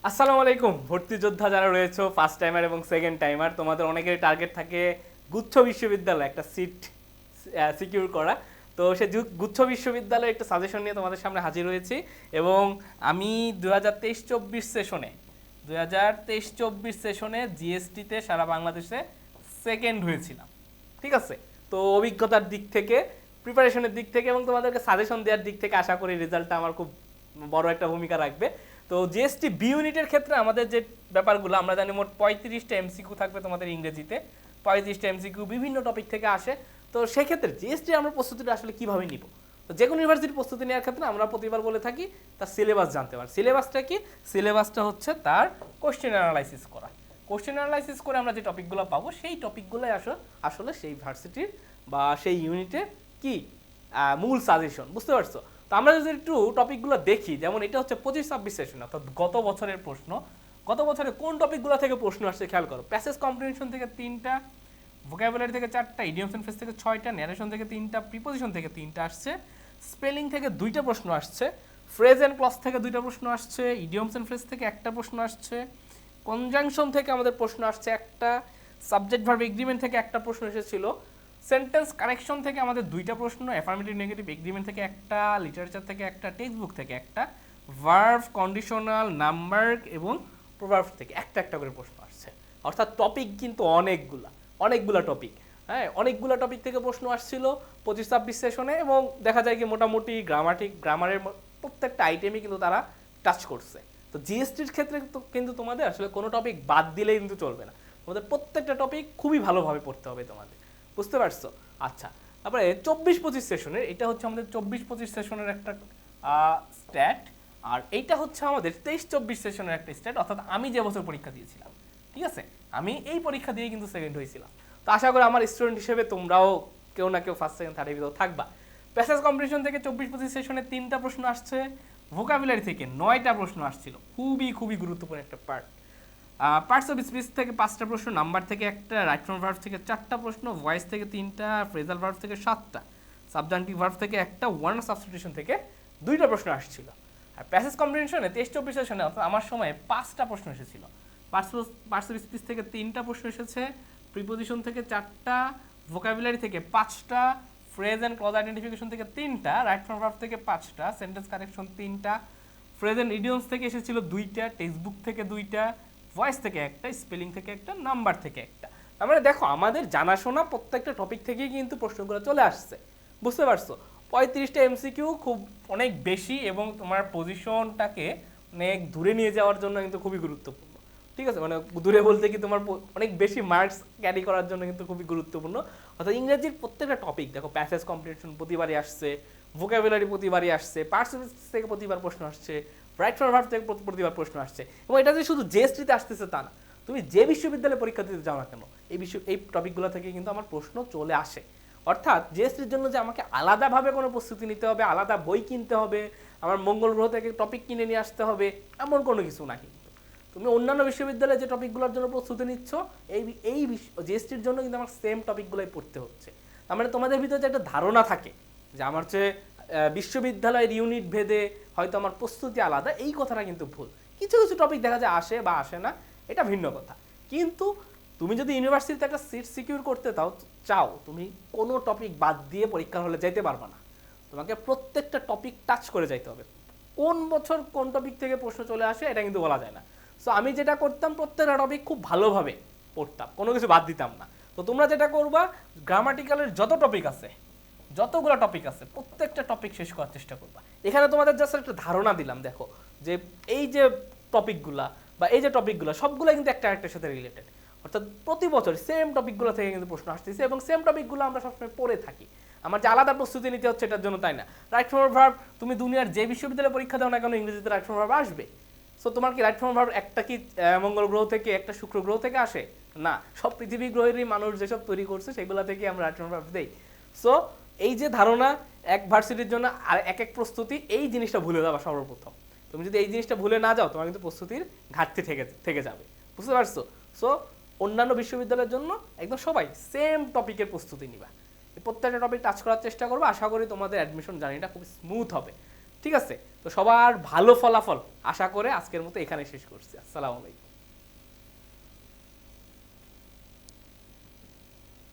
আসসালামু আলাইকুম। ভর্তি যোদ্ধা যারা রয়েছে, ফার্স্ট টাইমার এবং সেকেন্ড টাইমার, তোমাদের অনেকেরই টার্গেট থাকে গুচ্ছ বিশ্ববিদ্যালয়ে একটা সিট সিকিউর করা। তো সে গুচ্ছ বিশ্ববিদ্যালয়ে একটা সাজেশন নিয়ে তোমাদের সামনে হাজির হয়েছি। এবং আমি 2023-24 সেশনে জিএসটিতে সারা বাংলাদেশে সেকেন্ড হয়েছিলাম। ঠিক আছে, তো অভিজ্ঞতার দিক থেকে, প্রিপারেশনের দিক থেকে এবং তোমাদেরকে সাজেশন দেওয়ার দিক থেকে আশা করি রেজাল্টটা আমার খুব বড় একটা ভূমিকা রাখবে। তো জিএসটি বি ইউনিটের ক্ষেত্রে আমাদের যে ব্যাপারগুলো আমরা জানি, মোট 35টা এমসিকিউ থাকবে তোমাদের ইংরেজিতে। 35টা এমসিকিউ বিভিন্ন টপিক থেকে আসে। তো সেক্ষেত্রে জিএসটি আমরা প্রস্তুতিটা আসলে কীভাবে নিব? তো যে কোনো ইউনিভার্সিটির প্রস্তুতি নেওয়ার ক্ষেত্রে আমরা প্রতিবার বলে থাকি তার সিলেবাস জানতে পারি। সিলেবাসটা কি? সিলেবাসটা হচ্ছে তার কোশ্চেন অ্যানালাইসিস করা। কোশ্চেন অ্যানালাইসিস করে আমরা যে টপিকগুলো পাবো সেই টপিকগুলোই আসলে সেই ভার্সিটির বা সেই ইউনিটের কি মূল সাজেশন। বুঝতে পারছো? তো আমরা যদি একটু টপিকগুলো দেখি, যেমন এটা হচ্ছে 25-26 সেশন, অর্থাৎ গত বছরের প্রশ্ন। গত বছরে কোন টপিকগুলো থেকে প্রশ্ন আসছে খেয়াল করো। প্যাসেজ কম্প্রিহেনশন থেকে 3টা, ভোকাবুলারি থেকে 4টা, ইডিয়মস এন্ড ফ্রেজ থেকে 6টা, ন্যারেশন থেকে 3টা, প্রিপোজিশন থেকে 3টা আসছে, স্পেলিং থেকে 2টা প্রশ্ন আসছে, ফ্রেজ এন্ড ক্লজ থেকে 2টা প্রশ্ন আসছে, ইডিয়মস এন্ড ফ্রেজ থেকে 1টা প্রশ্ন আসছে, কনজাংশন থেকে আমাদের প্রশ্ন আসছে একটা, সাবজেক্ট ভার্ব এগ্রিমেন্ট থেকে 1টা প্রশ্ন এসেছিল, সেন্টেন্স কারেকশন থেকে আমাদের 2টা প্রশ্ন, অ্যাফার্মেটিভ নেগেটিভ এগ্রিমেন্ট থেকে 1টা, লিটারেচার থেকে 1টা, টেক্সট বুক থেকে 1টা, ভার্ব, কন্ডিশনাল, নাম্বার এবং প্রভার্ব থেকে একটা করে প্রশ্ন আসছে। অর্থাৎ টপিক কিন্তু অনেকগুলা টপিক। হ্যাঁ, অনেকগুলো টপিক থেকে প্রশ্ন আসছিল 25-26 সেশনে। এবং দেখা যায় কি মোটামুটি গ্রামারের প্রত্যেকটা আইটেমই কিন্তু তারা টাচ করছে। তো জিএসটির ক্ষেত্রে কিন্তু তোমাদের আসলে কোনো টপিক বাদ দিলেই কিন্তু চলবে না। তোমাদের প্রত্যেকটা টপিক খুবই ভালোভাবে পড়তে হবে তোমাদের। বুঝতে পারছো? আচ্ছা, তারপরে 24-25 সেশনের, এটা হচ্ছে আমাদের 24-25 সেশনের একটা স্ট্যাট। আর এইটা হচ্ছে আমাদের 23-24 সেশনের একটা স্ট্যাট, অর্থাৎ আমি যে বছর পরীক্ষা দিয়েছিলাম। ঠিক আছে, আমি এই পরীক্ষা দিয়ে কিন্তু সেকেন্ড হয়েছিলাম। তো আশা করি আমার স্টুডেন্ট হিসেবে তোমরাও কেউ না কেউ ফার্স্ট সেকেন্ড থার্ডের ভিতর থাকবা। প্যাসেজ কম্পিটিশন থেকে 24-25 সেশনে 3টা প্রশ্ন আসছে, ভোকাবুলারি থেকে 9টা প্রশ্ন আসছিল, খুবই গুরুত্বপূর্ণ একটা পার্ট। পার্টস অফ স্পিচ থেকে 5টা প্রশ্ন, নাম্বার থেকে 1টা, রাইট ফ্রম ভার্ব থেকে 4টা প্রশ্ন, ভয়েস থেকে 3টা, ফ্রেজাল ভার্ব থেকে 7টা, সাবজান্টিভ ভার্ব থেকে 1টা, ওয়ার্ড সাবস্টিটিউশন থেকে 2টা প্রশ্ন আসছিল। আর প্যাসেজ কম্প্রিহেনশনে 23-24 সেশনে অর্থাৎ আমার সময়ে 5টা প্রশ্ন এসেছিল। পার্টস অফ স্পিচ থেকে 3টা প্রশ্ন এসেছে, প্রিপোজিশন থেকে 4টা, ভোকাবুলারি থেকে 5টা, ফ্রেজ অ্যান্ড ক্লজ আইডেন্টিফিকেশন থেকে 3টা, রাইট ফ্রম ভার্ব থেকে 5টা, সেন্টেন্স কারেকশন 3টা, ফ্রেজ অ্যান্ড ইডিয়মস থেকে এসেছিল 2টা, টেক্সট বুক থেকে 2টা, ভয়েস থেকে 1টা, স্পেলিং থেকে 1টা, নাম্বার থেকে 1টা। তার মানে দেখো আমাদের জানাশোনা প্রত্যেকটা টপিক থেকেই কিন্তু প্রশ্নগুলো চলে আসছে। বুঝতে পারছো? 35টা এমসিকিউ খুব অনেক বেশি এবং তোমার পজিশনটাকে অনেক দূরে নিয়ে যাওয়ার জন্য কিন্তু খুবই গুরুত্বপূর্ণ। ঠিক আছে, মানে দূরে বলতে কি তোমার অনেক বেশি মার্কস ক্যারি করার জন্য কিন্তু খুবই গুরুত্বপূর্ণ। অর্থাৎ ইংরেজির প্রত্যেকটা টপিক দেখো, প্যাসেজ কম্প্রিহেনশন প্রতিবারই আসছে, ভোকাবুলারি প্রতিবারই আসছে, পার্টস থেকে প্রতিবার প্রশ্ন আসছে, রাইট ফ্রম ভার্ব থেকে প্রতিবার প্রশ্ন আসছে। এবং এটা যে শুধু জিএসটিতে আসতেছে তা না, তুমি যে বিশ্ববিদ্যালয়ে পরীক্ষা দিতে যাও না কেন এই টপিকগুলো থেকে কিন্তু আমার প্রশ্ন চলে আসে। অর্থাৎ জিএসটির জন্য যে আমাকে আলাদাভাবে কোনো প্রস্তুতি নিতে হবে, আলাদা বই কিনতে হবে, আমার মঙ্গল গ্রহ থেকে টপিক কিনে নিয়ে আসতে হবে, এমন কোনো কিছু না। কিন্তু তুমি অন্যান্য বিশ্ববিদ্যালয়ে যে টপিকগুলোর জন্য প্রস্তুতি নিচ্ছ, এই জিএসটির জন্য কিন্তু আমার সেম টপিকগুলোই পড়তে হচ্ছে। তার মানে তোমাদের ভিতরে যে একটা ধারণা থাকে যে আমার চেয়ে বিশ্ববিদ্যালয়ের ইউনিট ভেদে হয়তো আমার প্রস্তুতি আলাদা, এই কথাটা কিন্তু ভুল। কিছু কিছু টপিক দেখা যায় আসে বা আসে না, এটা ভিন্ন কথা। কিন্তু তুমি যদি ইউনিভার্সিটিতে একটা সিট সিকিউর করতে চাও, তুমি কোনো টপিক বাদ দিয়ে পরীক্ষার হলে যেতে পারবে না। তোমাকে প্রত্যেকটা টপিক টাচ করে যাইতে হবে। কোন বছর কোন টপিক থেকে প্রশ্ন চলে আসে এটা কিন্তু বলা যায় না। সো আমি যেটা করতাম, প্রত্যেকটা টপিক খুব ভালোভাবে পড়তাম, কোনো কিছু বাদ দিতাম না। তো তোমরা যেটা করবা, গ্রামাটিক্যালের যতগুলো টপিক আছে প্রত্যেকটা টপিক শেষ করার চেষ্টা করবা। এখানে তোমাদের জাস্ট একটা ধারণা দিলাম, দেখো যে এই যে টপিকগুলা বা এই যে টপিকগুলো সবগুলো কিন্তু একটা আরেকটার সাথে রিলেটেড। অর্থাৎ প্রতি বছর সেম টপিকগুলো থেকে কিন্তু প্রশ্ন আসতেছে এবং সেম টপিকগুলো আমরা সবসময় পড়ে থাকি। আমার যে আলাদা প্রস্তুতি নিতে হচ্ছে এটার জন্য তাই না। রাইট ফ্রম ভার্ব তুমি দুনিয়ার যে বিশ্ববিদ্যালয়ে পরীক্ষা দাও না কেন, ইংরেজিতে রাইট ফ্রম ভার্ব আসবে। সো তোমার কি রাইট ফ্রম ভার্ব একটা কি মঙ্গল গ্রহ থেকে, একটা শুক্র গ্রহ থেকে আসে? না, সব পৃথিবী গ্রহেরই মানুষ যেসব তৈরি করছে সেগুলো থেকে আমরা রাইট ফ্রম ভার্ব দেই। সো এই যে ধারণা, এক ভার্সিটির জন্য আর এক প্রস্তুতি, এই জিনিসটা ভুলে যাবা সর্বপ্রথম। তুমি যদি এই জিনিসটা ভুলে না যাও, তোমার কিন্তু প্রস্তুতির ঘাটতি থেকে যাবে। বুঝতে পারছো? সো অন্যান্য বিশ্ববিদ্যালয়ের জন্য একদম সবাই সেম টপিকের প্রস্তুতি নিবা, প্রত্যেকটা টপিক টাচ করার চেষ্টা করবো। আশা করি তোমাদের অ্যাডমিশন জার্নিটা খুব স্মুথ হবে। ঠিক আছে, তো সবার ভালো ফলাফল আশা করে আজকের মতো এখানে শেষ করছি। আসসালামু আলাইকুম।